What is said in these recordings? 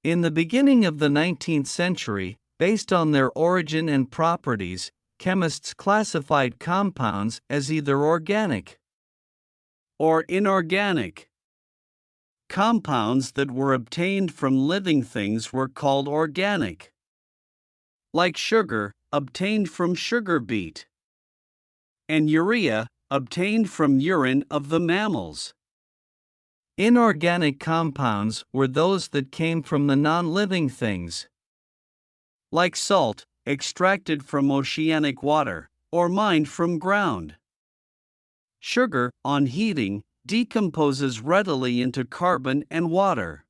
In the beginning of the 19th century, based on their origin and properties, chemists classified compounds as either organic or inorganic. Compounds that were obtained from living things were called organic, like sugar, obtained from sugar beet, and urea, obtained from urine of the mammals. Inorganic compounds were those that came from the non-living things, like salt, extracted from oceanic water, or mined from ground. Sugar, on heating, decomposes readily into carbon and water.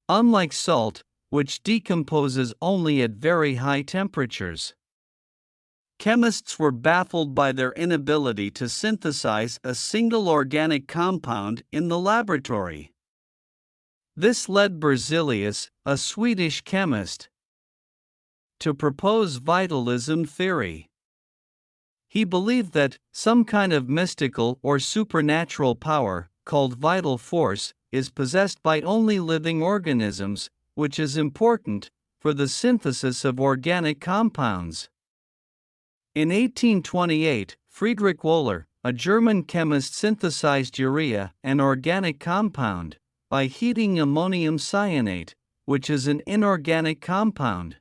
Unlike salt, which decomposes only at very high temperatures. Chemists were baffled by their inability to synthesize a single organic compound in the laboratory. This led Berzelius, a Swedish chemist, to propose vitalism theory. He believed that some kind of mystical or supernatural power, called vital force, is possessed by only living organisms, which is important for the synthesis of organic compounds. In 1828, Friedrich Wöhler, a German chemist, synthesized urea, an organic compound, by heating ammonium cyanate, which is an inorganic compound.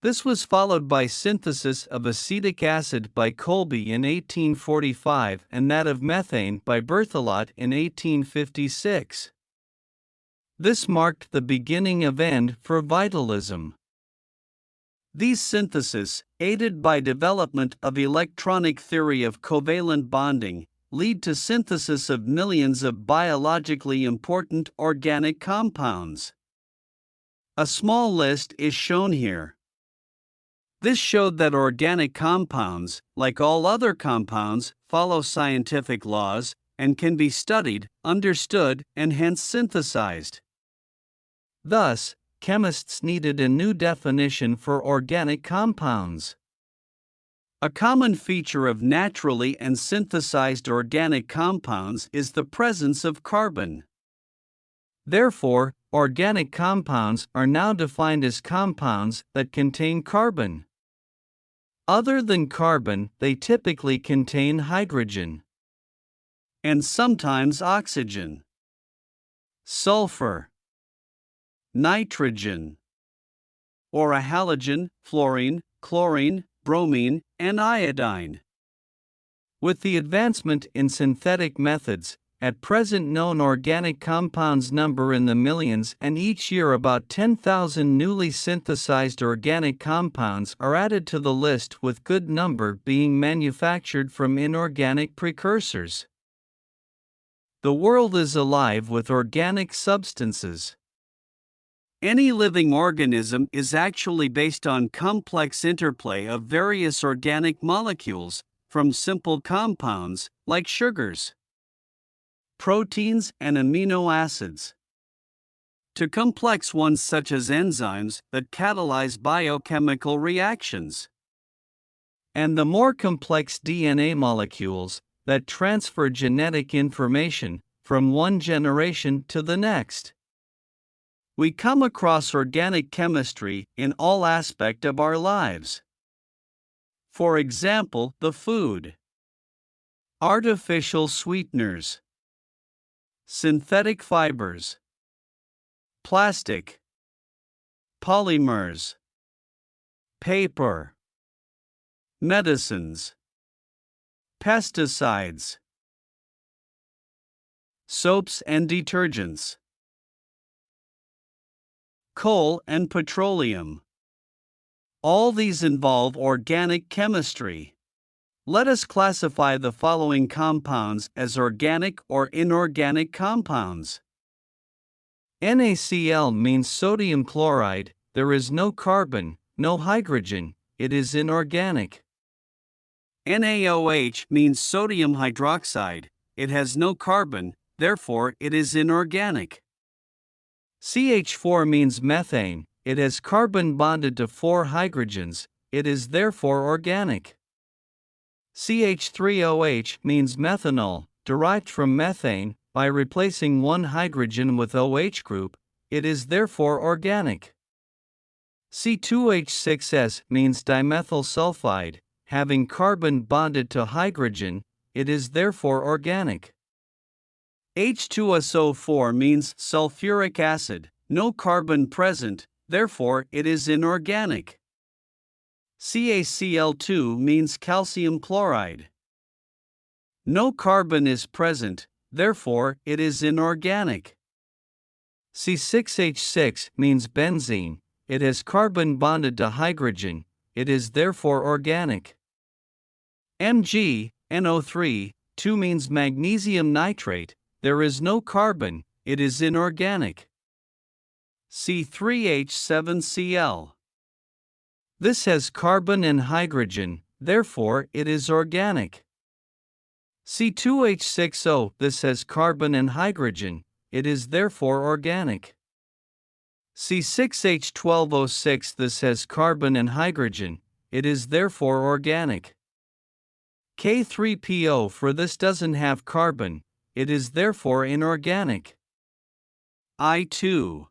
This was followed by synthesis of acetic acid by Kolbe in 1845 and that of methane by Berthelot in 1856. This marked the beginning of end for vitalism. These syntheses, aided by development of electronic theory of covalent bonding, lead to synthesis of millions of biologically important organic compounds. A small list is shown here. This showed that organic compounds, like all other compounds, follow scientific laws and can be studied, understood, and hence synthesized. Thus, chemists needed a new definition for organic compounds. A common feature of naturally and synthesized organic compounds is the presence of carbon. Therefore, organic compounds are now defined as compounds that contain carbon. Other than carbon, they typically contain hydrogen and sometimes oxygen, sulfur, nitrogen, or a halogen, fluorine, chlorine, bromine, and iodine. With the advancement in synthetic methods, at present known organic compounds number in the millions, and each year about 10,000 newly synthesized organic compounds are added to the list, with good number being manufactured from inorganic precursors. The world is alive with organic substances. Any living organism is actually based on complex interplay of various organic molecules, from simple compounds, like sugars, proteins, and amino acids, to complex ones such as enzymes that catalyze biochemical reactions, and the more complex DNA molecules that transfer genetic information from one generation to the next. We come across organic chemistry in all aspects of our lives. For example, the food, artificial sweeteners, synthetic fibers, plastic, polymers, paper, medicines, pesticides, soaps and detergents, coal and petroleum. All these involve organic chemistry. Let us classify the following compounds as organic or inorganic compounds. NaCl means sodium chloride. There is no carbon, no hydrogen, it is inorganic. NaOH means sodium hydroxide. It has no carbon, therefore it is inorganic. CH4 means methane. It has carbon bonded to 4 hydrogens, it is therefore organic. CH3OH means methanol, derived from methane. By replacing one hydrogen with OH group, it is therefore organic. C2H6S means dimethyl sulfide, having carbon bonded to hydrogen, it is therefore organic. H2SO4 means sulfuric acid, no carbon present, therefore it is inorganic. CaCl2 means calcium chloride. No carbon is present, therefore it is inorganic. C6H6 means benzene, it has carbon bonded to hydrogen, it is therefore organic. MgNO3, 2 means magnesium nitrate, there is no carbon, it is inorganic. C3H7Cl. This has carbon and hydrogen, therefore it is organic. C2H6O, this has carbon and hydrogen, it is therefore organic. C6H12O6, this has carbon and hydrogen, it is therefore organic. K3PO, for this doesn't have carbon, it is therefore inorganic. I2.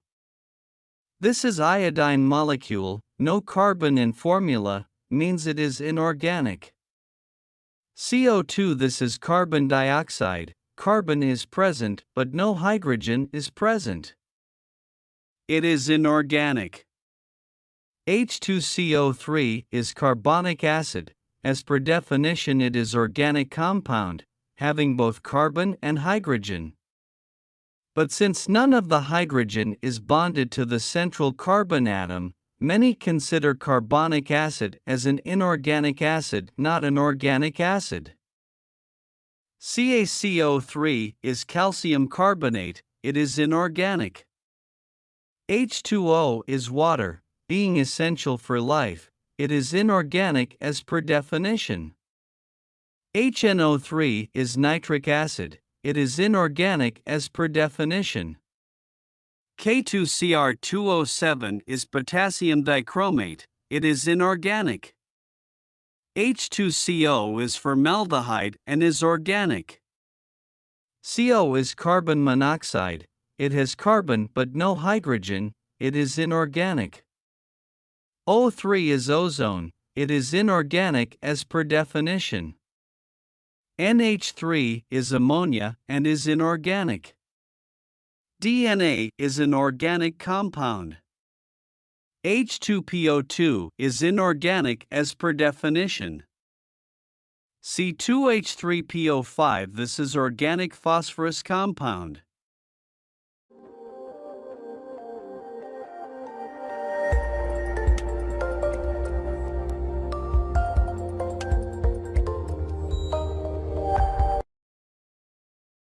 This is iodine molecule, no carbon in formula, means it is inorganic. CO2, this is carbon dioxide, carbon is present but no hydrogen is present. It is inorganic. H2CO3 is carbonic acid, as per definition it is organic compound, having both carbon and hydrogen. But since none of the hydrogen is bonded to the central carbon atom, many consider carbonic acid as an inorganic acid, not an organic acid. CaCO3 is calcium carbonate, it is inorganic. H2O is water, being essential for life, it is inorganic as per definition. HNO3 is nitric acid, it is inorganic as per definition. K2Cr2O7 is potassium dichromate, it is inorganic. H2CO is formaldehyde and is organic. CO is carbon monoxide, it has carbon but no hydrogen, it is inorganic. O3 is ozone, it is inorganic as per definition. NH3 is ammonia and is inorganic. DNA is an organic compound. H2PO2 is inorganic as per definition. C2H3PO5, this is organic phosphorus compound.